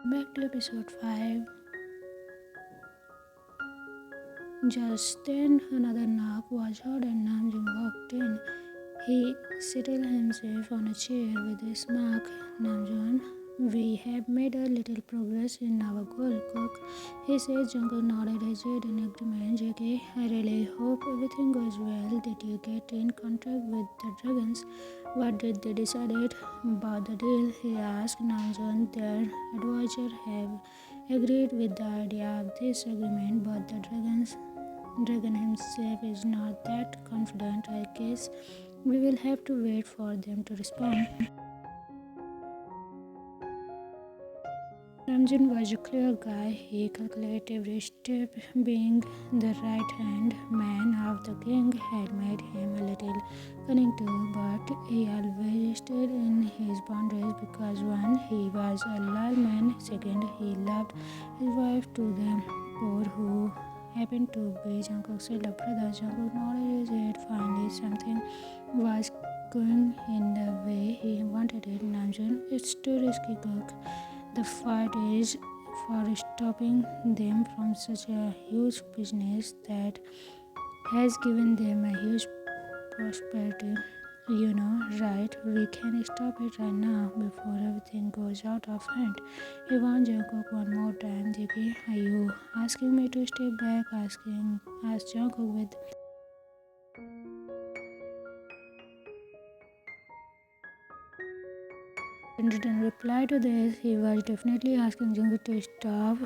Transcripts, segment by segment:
Back to episode 5. Just then, another knock was heard and Namjoon walked in. He settled himself on a chair with a smirk. Namjoon, we have made a little progress in our goal, Cook. He said. Jungkook nodded his head in agreement. JK, I really hope everything goes well. Did you get in contact with the dragons? What did they decide about the deal? He asked. Namjoon, their advisor have agreed with the idea of this agreement, but the dragon himself is not that confident. I guess we will have to wait for them to respond. Ramjan was a clear guy. He calculated every step. Being the right hand man of the king had made him a little cunning too, but he always stayed in his boundaries because one, he was a loyal man, second, he loved his wife to the core, who happened to be Jungkook's elder brother. Jungkook nodded his head. Finally, something was going in the way he wanted it. Namjoon, it's too risky, Cook. The fight is for stopping them from such a huge business that has given them a huge prosperity. You know, right? We can stop it right now before everything goes out of hand. He warned Jungkook one more time. JK, are you asking me to step back? Asked Jungkook with in reply to this, he was definitely asking Jungkook to stop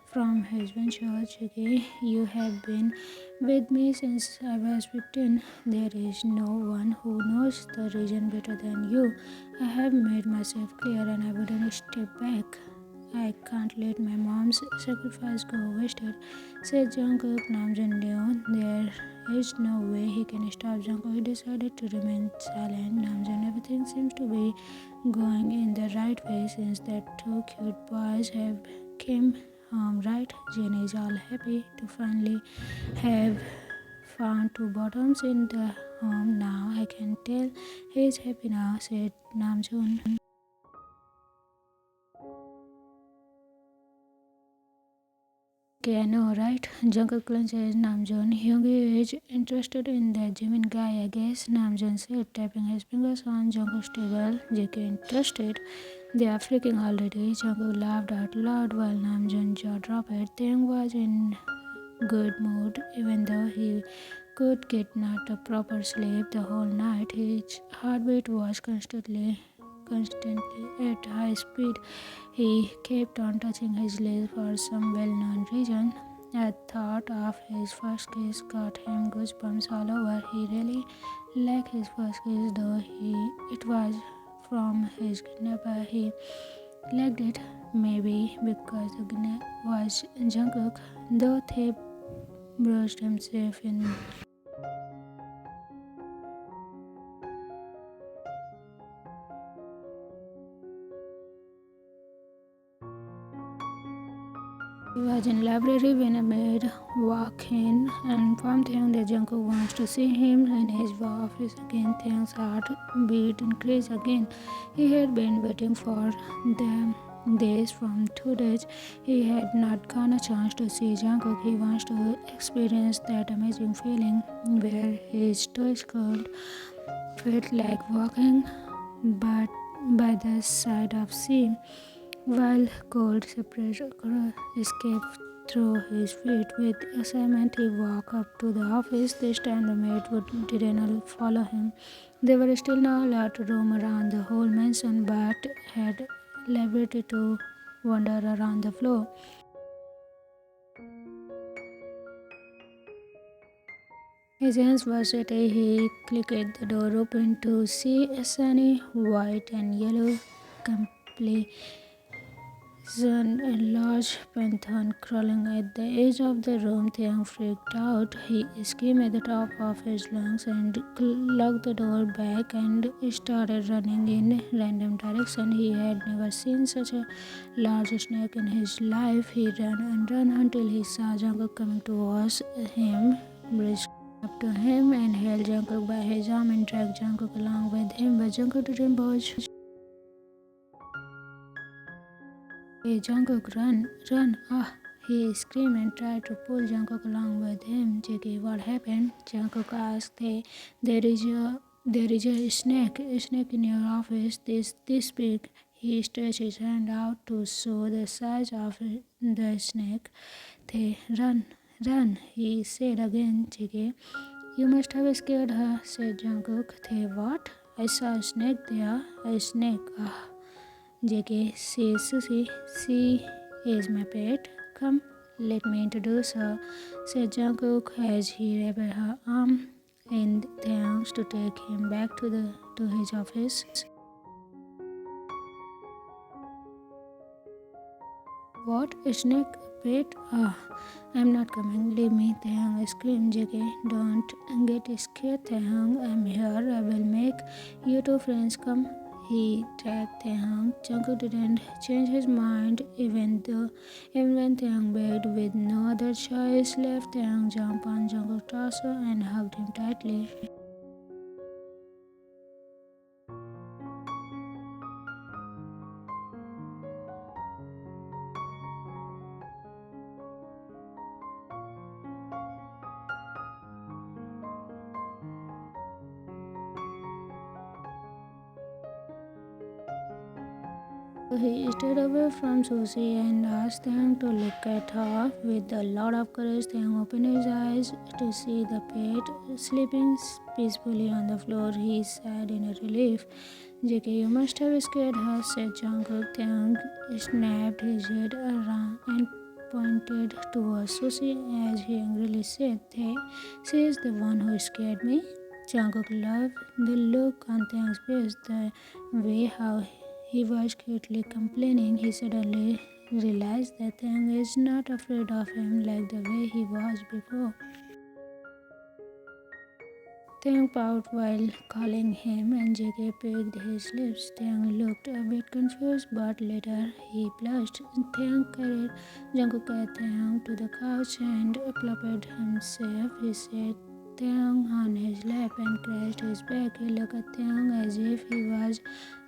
from his ventures. JK, you have been with me since I was 15. There is no one who knows the region better than you. I have made myself clear and I wouldn't step back. I can't let my mom's sacrifice go wasted, said Jungkook. Namjoon knew there is no way he can stop Jungkook. He decided to remain silent. Namjoon, everything seems to be going in the right way since that two cute boys have came home, right? Jane is all happy to finally have found two bottoms in the home now. I can tell he is happy now, said Namjoon. Okay, I know, right? Jungkook clenches Namjoon. Hyung is interested in that Jimin guy, I guess. Namjoon said, tapping his fingers on Jungkook's table. JK interested. They are freaking already. Jungkook laughed out loud while Namjoon jaw dropped. Taehyung was in good mood, even though he could get not a proper sleep the whole night. His heartbeat was constantly at high speed. He kept on touching his lips for some well-known reason. At thought of his first kiss got him goosebumps all over. He really liked his first kiss, though it was from his kidnapper. He liked it, maybe because the kidnapper was Jungkook, though Tae brushed himself in. He was in library when a maid walked in and informed him that Jungkook wants to see him in his office again. Taehyung's heartbeat increased again. He had been waiting for them this from 2 days. He had not gotten a chance to see Jungkook. He wants to experience that amazing feeling where his toy skirt felt like walking but by the side of sea, while cold separator escaped through his feet. With excitement, he walked up to the office. This time, the maid didn't follow him. They were still not allowed to roam around the whole mansion, but had liberty to wander around the floor. His hands were sweaty. He clicked the door open to see a sunny white and yellow complexion, a large python crawling at the edge of the room. Taehyung freaked out. He screamed at the top of his lungs and locked the door back and started running in random directions. He had never seen such a large snake in his life. He ran and ran until he saw Jungkook coming towards him. Bridge up to him and held Jungkook by his arm and dragged Jungkook along with him, but Jungkook didn't budge. Hey Jungkook, run, run, ah! He screamed and tried to pull Jungkook along with him. Jiggy, what happened? Jungkook asked. Hey, there is a snake in your office. This big. He stretched his hand out to show the size of the snake. They run, run, he said again. Jiggy, you must have scared her, said Jungkook. They what? I saw a snake there. A snake. Ah. JK says Sushi, she is my pet. Come, let me introduce her, said Jungkook as he wrapped her arm in Taehyung's to take him back to his office. What? A snake? Pet? Ah, I'm not coming. Leave me, Taehyung screamed. JK, don't get scared, Taehyung. I'm here. I will make you two friends. Come. He dragged Taehyung. Jungkook didn't change his mind even when Taehyung begged with no other choice left. Taehyung jumped on Jungkook's torso and hugged him tightly. He stood away from Sushi and asked Taehyung to look at her. With a lot of courage, Taehyung opened his eyes to see the pet sleeping peacefully on the floor. He sighed in relief. JK, you must have scared her, said Jungkook. Taehyung snapped his head around and pointed towards Sushi as he angrily said, Hey, she is the one who scared me. Jungkook loved the look on Taehyung's face, the way how he was cutely complaining. He suddenly realized that Taehyung is not afraid of him like the way he was before. Taehyung pouted while calling him and JK picked his lips. Taehyung looked a bit confused, but later he blushed. Jungkook carried Taehyung to the couch and plopped himself. He sat Taehyung on his lap and crashed his back. He looked at Taehyung as if he was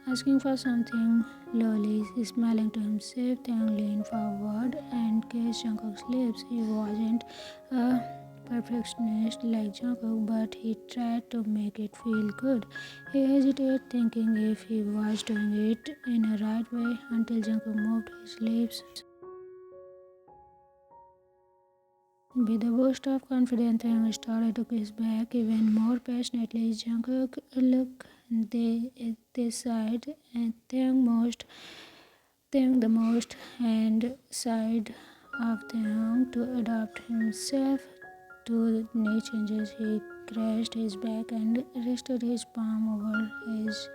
asking for something. Lowly smiling to himself, Taehyung leaned forward and kissed Jungkook's lips. He wasn't a perfectionist like Jungkook, but he tried to make it feel good. He hesitated, thinking if he was doing it in a right way, until Jungkook moved his lips. With a burst of confidence, Taehyung started to kiss back even more passionately. Jungkook looked they sighed and Taehyung the most and sighed of Taehyung to adapt himself to the new changes. He crashed his back and rested his palm over his,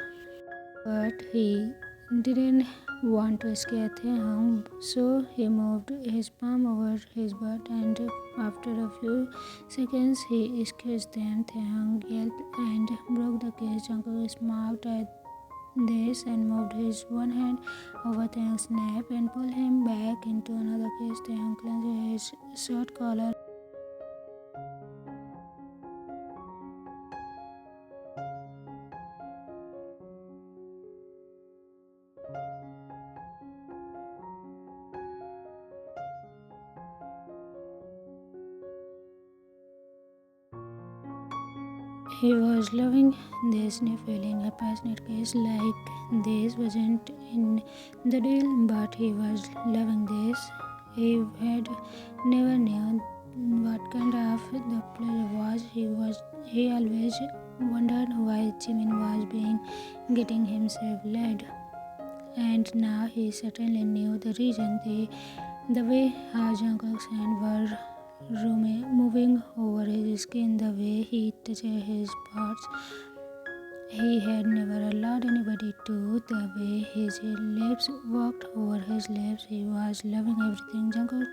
but he didn't want to scare Taehyung, so he moved his palm over his butt, and after a few seconds he kissed them. Taehyung yelped and broke the kiss. Jungkook smiled at this and moved his one hand over Taehyung's neck and pulled him back into another kiss. Taehyung clenched his shirt collar. He was loving this new feeling. A passionate kiss like this wasn't in the deal, but he was loving this. He had never knew what kind of the pleasure was. He always wondered why Jimin was getting himself laid. And now he certainly knew the reason. The way how Jungkook's hands were moving over his skin, the way he touched his parts he had never allowed anybody to, the way his lips walked over his lips. He was loving everything. Jungkook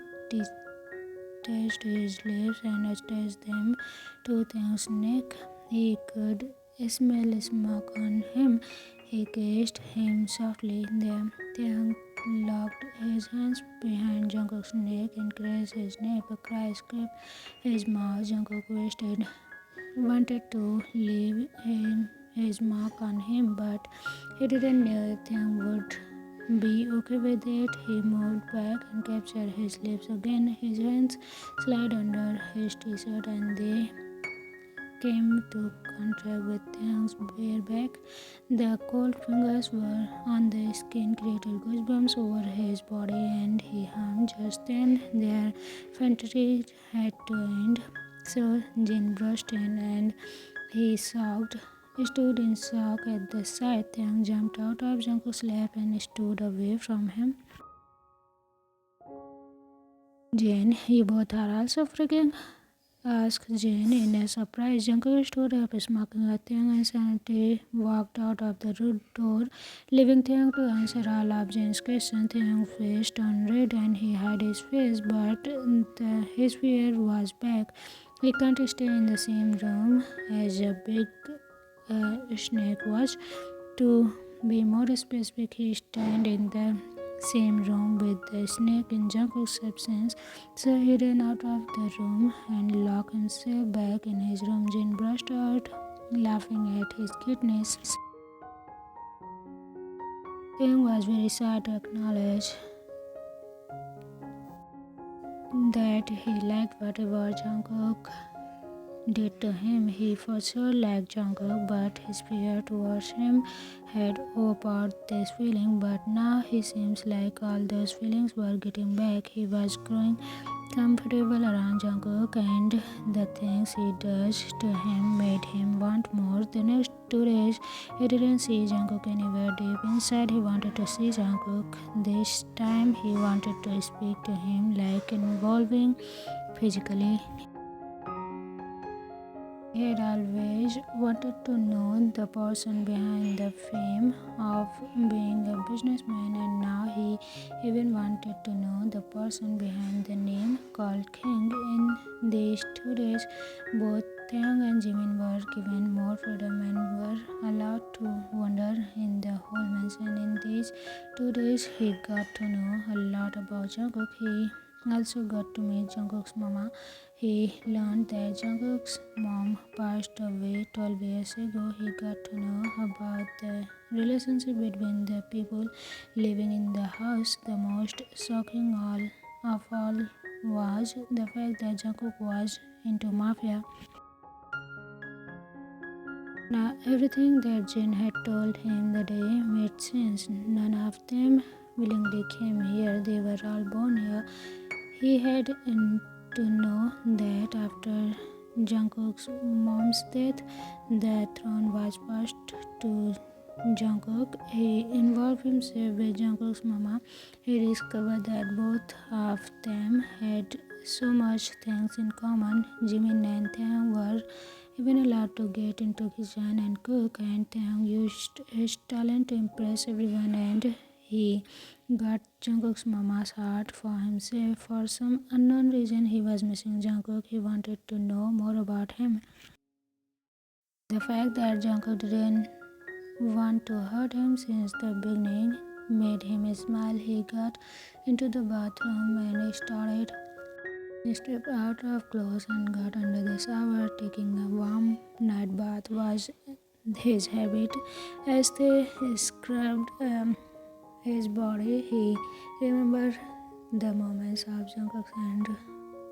touched his lips and attached them to Taehyung's neck. He could smell smoke on him. He kissed him softly. Then Taehyung locked his hands behind Jungkook's neck and caressed his neck. A cry escaped his mouth. Jungkook wanted to leave his mark on him, but he didn't know Taehyung would. be okay with it. He moved back and captured his lips again. His hands slid under his t-shirt and they came to contact with Taehyung's bare back. The cold fingers were on the skin, created goosebumps over his body, and he hummed. Just then, their fantasy had to end. So Jin brushed in and he stood in shock at the sight. Taehyung jumped out of Jungkook's lap and stood away from him. Jin, you both are also freaking? Asked Jane in a surprise. Jungkook stood up, smirking at Taehyung, and silently walked out of the room door, leaving Taehyung to answer all of Jane's questions. Taehyung's face turned red and he hid his face, but his fear was back. He can't stay in the same room as a big snake was. To be more specific, he stayed in the same room with the snake in Jungkook's absence, so he ran out of the room and locked himself back in his room. Jin burst out laughing at his cuteness. Taehyung was very sad to acknowledge that he liked whatever Jungkook did to him. He for sure liked Jungkook, but his fear towards him had overpowered this feeling. But now he seems like all those feelings were getting back. He was growing comfortable around Jungkook, and the things he does to him made him want more. The next 2 days, he didn't see Jungkook anywhere. Deep inside, he wanted to see Jungkook. This time, he wanted to speak to him, like involving physically. He had always wanted to know the person behind the fame of being a businessman, and now he even wanted to know the person behind the name called King. In these 2 days, both Taehyung and Jimin were given more freedom and were allowed to wander in the whole mansion. In these 2 days, he got to know a lot about Jungkook. He also got to meet Jungkook's mama. He learned that Jungkook's mom passed away 12 years ago. He got to know about the relationship between the people living in the house. The most shocking of all was the fact that Jungkook was into Mafia. Now everything that Jin had told him the day made sense. None of them willingly came here. They were all born here. He had to know that after Jungkook's mom's death, the throne was passed to Jungkook. He involved himself with Jungkook's mama. He discovered that both of them had so much things in common. Jimin and Taehyung were even allowed to get into kitchen and cook, and Taehyung used his talent to impress everyone, and he got Jungkook's mama's heart for himself. For some unknown reason, he was missing Jungkook. He wanted to know more about him. The fact that Jungkook didn't want to hurt him since the beginning made him smile. He got into the bathroom and started. He stepped out of clothes and got under the shower. Taking a warm night bath was his habit. As they scrubbed his body, he remembered the moments of Jungkook's hand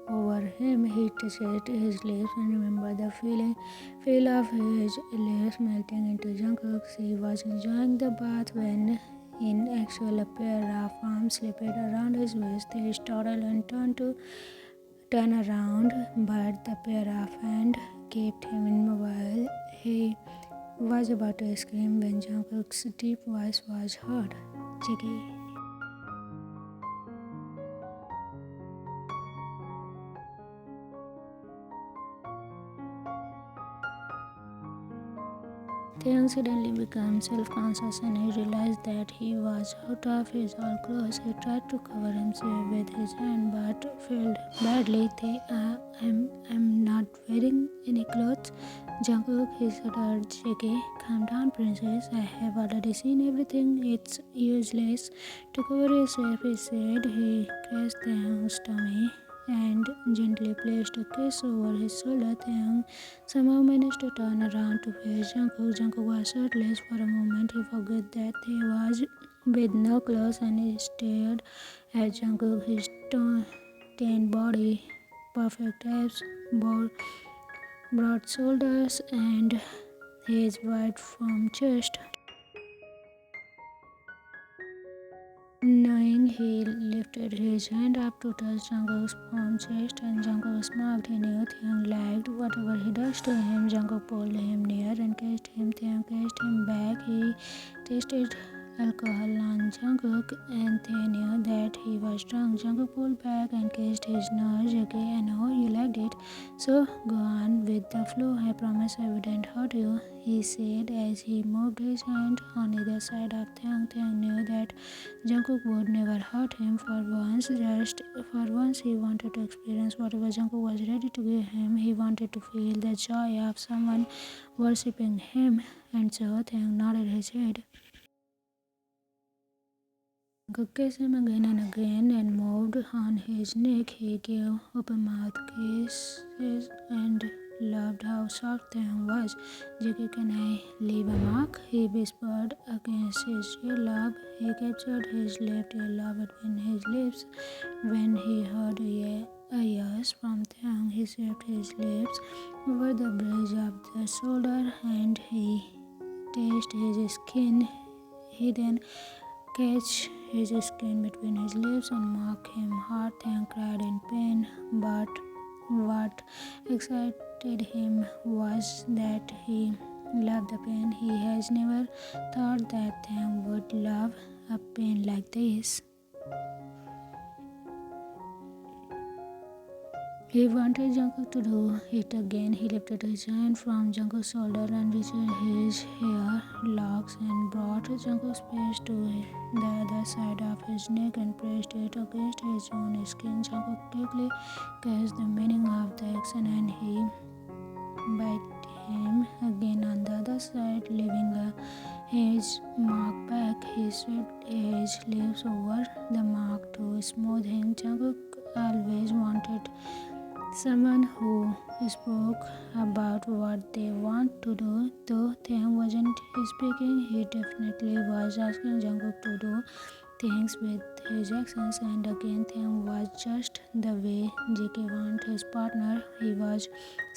over him. He touched his lips and remembered the feel of his lips melting into Jungkook's. He was enjoying the bath when in actual a pair of arms slipped around his waist. He startled and turned to turn around, but the pair of hands kept him immobile. He was about to scream when Jungkook's deep voice was heard. Jiggy. Taehyung suddenly became self-conscious and he realized that he was out of his old clothes. He tried to cover himself with his hand but failed badly. I'm not wearing any clothes. Jungkook, he shuddered. Shaky, calm down, princess. I have already seen everything. It's useless to cover yourself, he said. He caressed Taehyung's tummy and gently placed a kiss over his shoulder. Taehyung somehow managed to turn around to face Jungkook. Jungkook was shirtless. For a moment he forgot that he was with no clothes and he stared at Jungkook, his tanned body, perfect abs, broad shoulders, and his wide firm chest. Knowing he lifted his hand up to touch Jungkook's firm chest and Jungkook smiled. He knew Taehyung liked whatever he does to him. Jungkook pulled him near and kissed him. Taehyung kissed him back. He tasted alcohol on Jungkook and they knew that he was drunk. Jungkook pulled back and kissed his nose. Okay, I know you liked it. So go on with the flow. I promise I wouldn't hurt you, he said as he moved his hand on either side of Taehyung. Taehyung knew that Jungkook would never hurt him for once. Just for once he wanted to experience whatever Jungkook was ready to give him. He wanted to feel the joy of someone worshipping him, and so Taehyung nodded his head. Jungkook kissed him again and again and moved on his neck. He gave open mouth kisses and loved how soft Taehyung was. JK, can I leave a mark? He whispered against his earlobe. He captured his left earlobe between his lips. When he heard a yes from Taehyung, he swept his lips over the bridge of the shoulder and he tasted his skin. He then catch his skin between his lips and mock him hard. Taehyung cried in pain, but what excited him was that he loved the pain. He has never thought that Taehyung would love a pain like this. He wanted Jungkook to do it again. He lifted his hand from Jungkook's shoulder and reached his hair locks and brought Jungkook's face to the other side of his neck and pressed it against his own skin. Jungkook quickly guessed the meaning of the action and he bit him again on the other side, leaving his mark back. He swept his lips over the mark to smooth him. Jungkook always wanted someone who spoke about what they want to do. Though Taehyung wasn't speaking, he definitely was asking Jungkook to do things with his actions, and again Taehyung was just the way JK wanted his partner. He was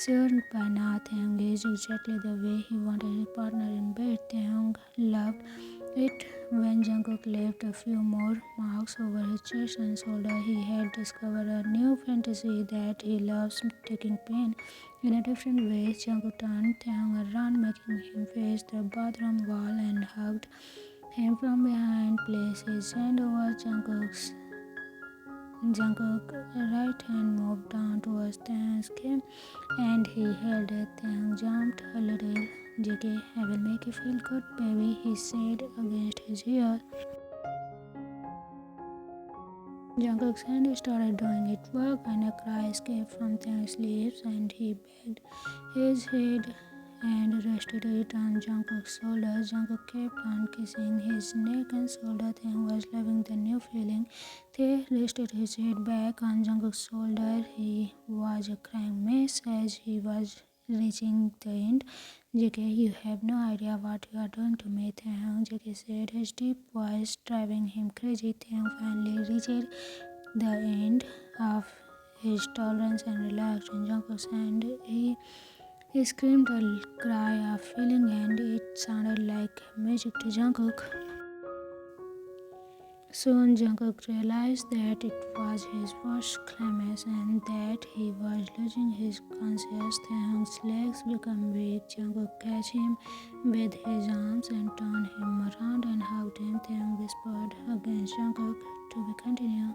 sure by now Taehyung is exactly the way he wanted his partner in bed. Taehyung loved it when Jungkook left a few more marks over his chest and shoulder. He had discovered a new fantasy that he loves taking pain in a different way. Jungkook turned Taehyung around, making him face the bathroom wall and hugged him from behind, placed his hand over Jungkook's right hand moved down towards Taehyung's skin and he held it. Taehyung jumped a little. JK, I will make you feel good, baby, he said against his ear. Jungkook's hand started doing its work and a cry escaped from Taehyung's lips and he backed his head and rested it on Jungkook's shoulders. Jungkook kept on kissing his neck and shoulder. Taehyung was loving the new feeling. Tae rested his head back on Jungkook's shoulder. He was a crying mess as he was reaching the end. JK, you have no idea what you are doing to me, Taehyung, JK said, his deep voice driving him crazy. Taehyung finally reached the end of his tolerance and relaxed in Jungkook's hand. He screamed a cry of feeling and it sounded like magic to Jungkook. Soon Jungkook realized that it was his first climax and that he was losing his conscience. Taehyung's legs became weak. Jungkook catch him with his arms and turned him around and hugged him. Taehyung whispered against Jungkook to be continued.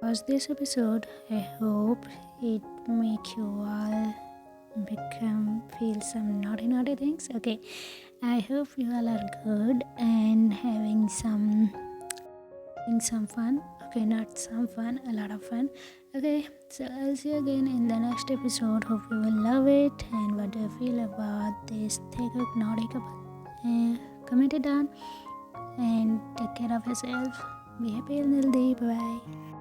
Was this episode? I hope it make you all feel some naughty things. Okay, I hope you all are good and having some fun. Okay, not some fun, a lot of fun. Okay, so I'll see you again in the next episode. Hope you will love it. And what do you feel about this Taekook naughty couple? Comment it down and take care of yourself. Be happy and healthy. Bye bye.